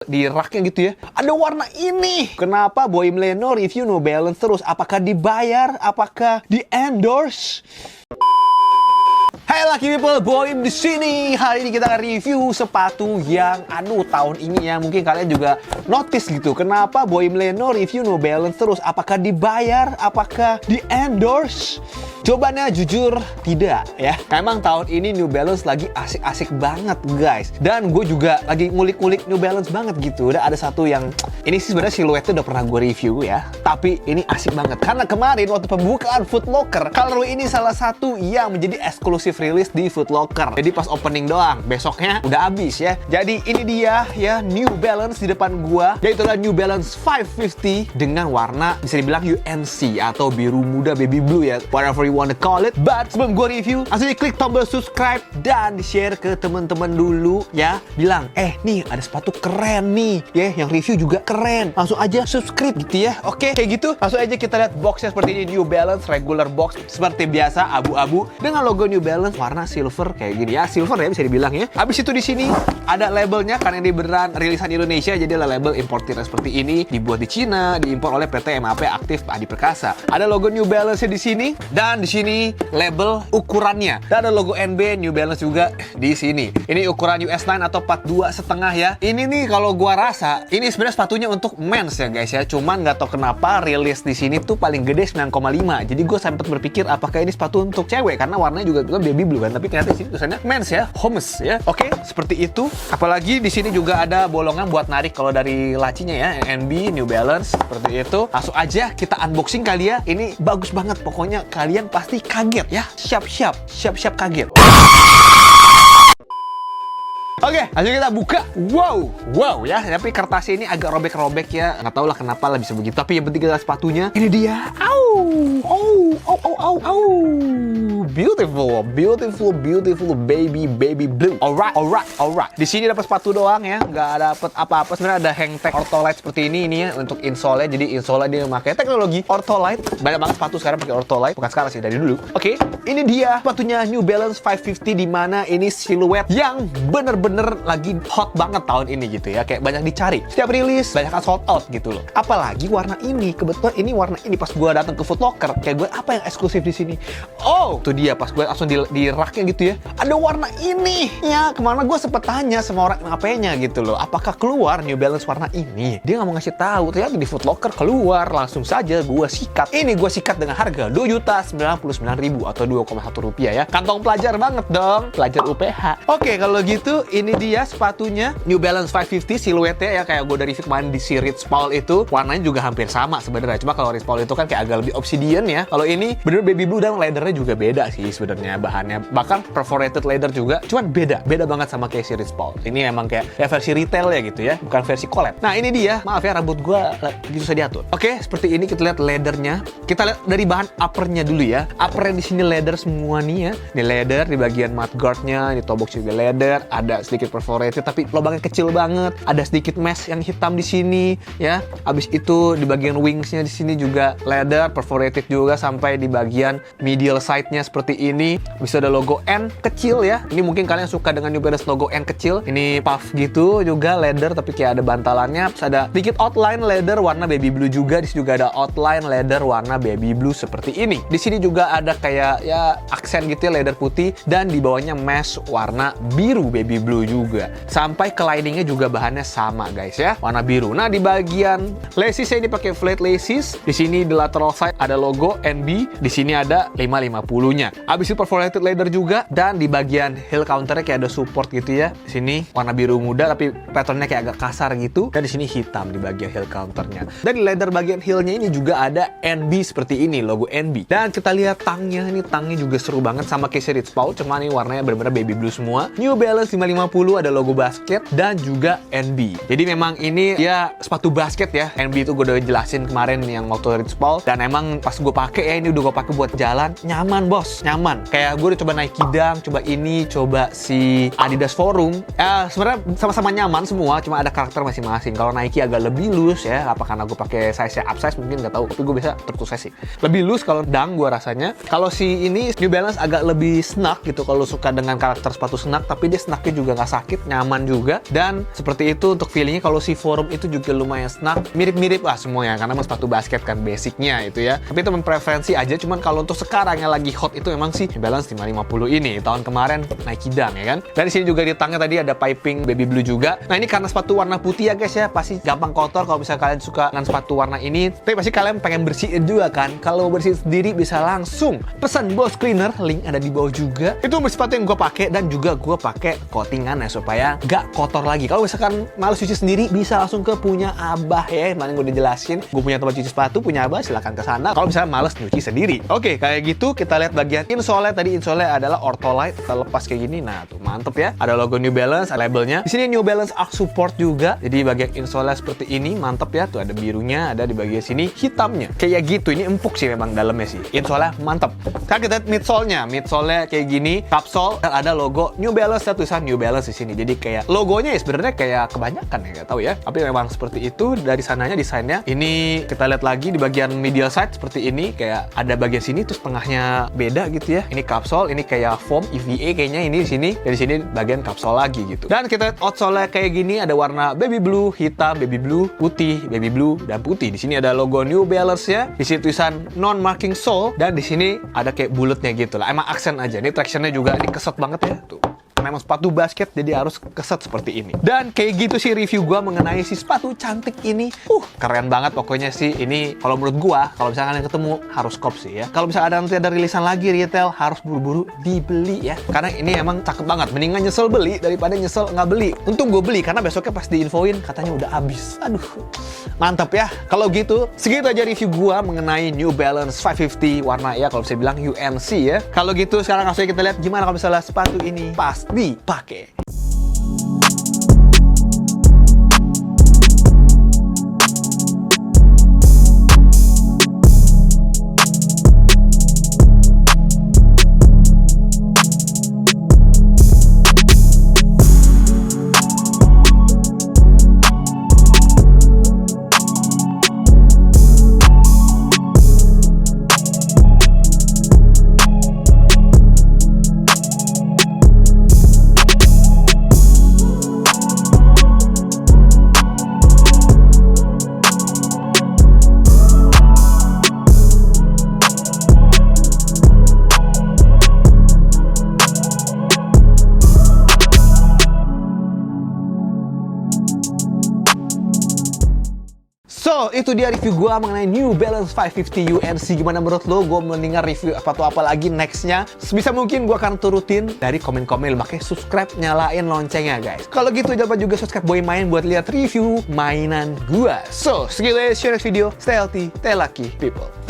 Di raknya gitu ya, ada warna ini. Kenapa Boim Leno review New Balance terus? Apakah dibayar? Apakah di endorse? Hai lucky people, Boim di sini. Hari ini kita akan review sepatu yang tahun ini ya mungkin kalian juga notice gitu. Kenapa Boim Leno review New Balance terus? Apakah dibayar? Apakah di endorse? Jawabannya jujur tidak ya. Memang tahun ini New Balance lagi asik-asik banget guys. Dan gue juga lagi ngulik-ngulik New Balance banget gitu. Udah ada satu yang ini sih sebenarnya siluetnya udah pernah gue review ya. Tapi ini asik banget karena kemarin waktu pembukaan Foot Locker, colorway ini salah satu yang menjadi eksklusif rilis di Foot Locker. Jadi pas opening doang, besoknya udah habis ya. Jadi ini dia ya New Balance di depan gua, yaitu adalah New Balance 550 dengan warna bisa dibilang UNC atau biru muda baby blue ya, whatever you wanna call it. But sebelum gua review, langsung diklik tombol subscribe dan di-share ke teman-teman dulu ya. Bilang, nih ada sepatu keren nih ya, yang review juga keren. Langsung aja subscribe gitu ya. Oke, kayak gitu. Langsung aja kita lihat boxnya seperti ini, New Balance regular box seperti biasa abu-abu dengan logo New Balance warna silver kayak gini ya, silver ya bisa dibilang ya. Habis itu di sini ada labelnya karena ini beneran rilisan Indonesia, jadi ada label importir seperti ini, dibuat di Cina, diimpor oleh PT MAP Aktif Adi Perkasa. Ada logo New Balance di sini dan di sini label ukurannya. Dan ada logo NB New Balance juga di sini. Ini ukuran US 9 atau 42,5 ya. Ini nih kalau gua rasa ini sebenarnya sepatunya untuk men's ya guys ya. Cuman nggak tahu kenapa rilis di sini tuh paling gede 9,5. Jadi gue sempat berpikir apakah ini sepatu untuk cewek karena warnanya juga baby blue kan, tapi ternyata di sini tulisannya men's ya, homes ya. Oke, seperti itu. Apalagi di sini juga ada bolongan buat narik kalau dari lacinya ya, NB New Balance seperti itu. Langsung aja kita unboxing kali ya. Ini bagus banget, pokoknya kalian pasti kaget ya. Siap-siap kaget. Oke, langsung kita buka. Wow ya. Tapi kertasnya ini agak robek-robek ya. Nggak tahu lah kenapa lah bisa begitu. Tapi yang penting adalah sepatunya. Ini dia. Beautiful baby blue. Alright. Di sini dapat sepatu doang ya. Nggak dapat apa-apa. Sebenarnya ada hang tag Ortholite seperti ini ya untuk insole-nya. Jadi insole dia memakai teknologi Ortholite. Banyak banget sepatu sekarang pakai Ortholite. Bukan sekarang sih, dari dulu. Oke, ini dia sepatunya New Balance 550 di mana ini siluet yang bener-bener lagi hot banget tahun ini gitu ya. Kayak banyak dicari. Setiap rilis banyak kan sold out gitu loh. Apalagi warna ini. Kebetulan ini warna ini pas gue datang ke Foot Locker, kayak gue apa yang eksklusif di sini? Tuh dia pas gue langsung di raknya gitu ya. Ada warna ini. Ya, kemana gue sempet tanya sama orang AP-nya gitu loh. Apakah keluar New Balance warna ini? Dia nggak mau ngasih tahu. Ternyata di Foot Locker keluar. Langsung saja gue sikat. Ini gue sikat dengan harga 2.099.000 atau 2,1 rupiah ya. Kantong pelajar banget dong. Pelajar UPH. Oke, kalau gitu ini dia sepatunya New Balance 550 siluetnya ya, kayak gue dari review kemarin di si Rich Paul itu warnanya juga hampir sama sebenarnya. Cuma kalau Rich Paul itu kan kayak agak lebih obsidian ya. Kalau ini bener baby blue dan leathernya juga beda sih sebenarnya bahannya. Bahkan perforated leather juga. Cuman beda banget sama kayak si Rich Paul. Ini emang kayak versi retail ya gitu ya, bukan versi collab. Nah ini dia. Maaf ya rambut gue gitu susah diatur. Oke, seperti ini kita lihat leathernya. Kita lihat dari bahan uppernya dulu ya. Uppernya di sini leather semua nih ya. Ini leather di bagian mudguardnya, di toe box juga leather. Ada sedikit perforated tapi lubangnya kecil banget. Ada sedikit mesh yang hitam di sini ya. Abis itu di bagian wingsnya di sini juga leather perforated juga sampai di bagian medial side-nya seperti ini. Bisa ada logo N kecil ya. Ini mungkin kalian suka dengan New Balance logo N kecil. Ini puff gitu juga leather tapi kayak ada bantalannya. Terus ada sedikit outline leather warna baby blue juga. Di sini juga ada outline leather warna baby blue seperti ini. Di sini juga ada kayak ya aksen gitu ya leather putih dan di bawahnya mesh warna biru baby blue juga. Sampai ke liningnya juga bahannya sama guys ya, warna biru. Nah di bagian laces ini pakai flat laces. Di sini di lateral side ada logo NB. Di sini ada 550-nya. Abis itu perforated leather juga dan di bagian heel counternya kayak ada support gitu ya. Di sini warna biru muda tapi patternnya kayak agak kasar gitu. Dan di sini hitam di bagian heel counternya. Dan di leather bagian heelnya ini juga ada NB seperti ini, logo NB. Dan kita lihat tangnya, ini tangnya juga seru banget sama kayak si Rich Paul, cuma ini warnanya benar-benar baby blue semua. New Balance 550 ada logo basket dan juga NB. Jadi memang ini ya sepatu basket ya. NB itu gue udah jelasin kemarin yang waktu Rich Paul, dan emang pas gue pakai ya, ini udah gue pakai buat jalan, nyaman bos, nyaman. Kayak gue udah coba Nike Dunk, coba ini, coba si Adidas Forum. Sebenarnya sama-sama nyaman semua, cuma ada karakter masing-masing. Kalau Nike agak lebih loose ya, apa karena gue pakai size upsize mungkin nggak tahu, tapi gue biasa tertutup sih. Lebih loose kalau Dunk gue rasanya. Kalau si ini New Balance agak lebih snug gitu, kalau suka dengan karakter sepatu snug, tapi dia snugnya juga nggak sakit, nyaman juga. Dan seperti itu untuk feelingnya. Kalau si Forum itu juga lumayan snug, mirip-mirip lah semuanya karena sepatu basket kan basicnya itu ya. Tapi itu preferensi aja. Cuman kalau untuk sekarang yang lagi hot itu memang sih New Balance 550 ini. Tahun kemarin Nike Dunk ya kan. Dan di sini juga di tangnya tadi ada piping baby blue juga. Nah ini karena sepatu warna putih ya guys ya, pasti gampang kotor kalau misalnya kalian suka dengan sepatu warna ini. Tapi pasti kalian pengen bersihin juga kan. Kalau bersihin sendiri bisa langsung pesan Boss Cleaner, link ada di bawah juga. Itu sepatu yang gue pakai dan juga gue pakai coatingan ya supaya gak kotor lagi. Kalau misalkan males cuci sendiri bisa langsung ke punya abah ya. Mana gue udah jelasin, gue punya tempat cuci sepatu, punya abah, silahkan ke sana. Kalau misalnya males nyuci sendiri. Oke, kayak gitu kita lihat bagian insole. Tadi insole adalah Ortholite, kita lepas kayak gini. Nah tuh mantep ya. Ada logo New Balance, ada labelnya. Di sini New Balance Arch Support juga. Jadi bagian insole seperti ini mantep ya. Tuh ada birunya, ada di bagian sini hitamnya. Kayak gitu. Ini empuk sih memang dalamnya sih. Insole mantep. Sekarang kita lihat midsole-nya. Midsole kayak gini, kapsol dan ada logo New Balance, tulisan New Balance di sini. Jadi kayak logonya ya sebenarnya kayak kebanyakan ya, nggak tahu ya. Tapi memang seperti itu dari sananya desainnya. Ini kita lihat lagi di bagian medial side seperti ini, kayak ada bagian sini terus tengahnya beda gitu ya. Ini kapsol, ini kayak foam EVA kayaknya ini di sini. Dan di sini bagian kapsol lagi gitu. Dan kita lihat outsole kayak gini, ada warna baby blue, hitam, baby blue, putih, baby blue dan putih. Di sini ada logo New Balance-nya. Di sini tulisan non marking sole dan di sini ada kayak bulatnya gitu lah. Emang aksen aja. Ini tractionnya juga ini keset banget ya. Tuh. Memang sepatu basket jadi harus keset seperti ini. Dan kayak gitu sih review gua mengenai si sepatu cantik ini. Keren banget pokoknya sih. Ini kalau menurut gua, kalau misalkan kalian ketemu harus kop sih ya. Kalau misalnya ada nanti ada rilisan lagi retail, harus buru-buru dibeli ya. Karena ini emang cakep banget. Mendingan nyesel beli daripada nyesel nggak beli. Untung gue beli karena besoknya pas diinfoin katanya udah habis. Aduh, mantap ya. Kalau gitu, segitu aja review gua mengenai New Balance 550 warna ya kalau bisa bilang UNC ya. Kalau gitu sekarang langsung kita lihat gimana kalau misalnya sepatu ini pas dipakai. So, itu dia review gue mengenai New Balance 550 UNC. Gimana menurut lo? Gue mendingan review sepatu apa lagi nextnya? Sebisa mungkin gue akan turutin dari komen-komen. Makanya subscribe, nyalain loncengnya guys. Kalau gitu jangan lupa juga subscribe Boy Main buat lihat review mainan gue. So, segitu ya, share next video. Stay healthy, stay lucky, people.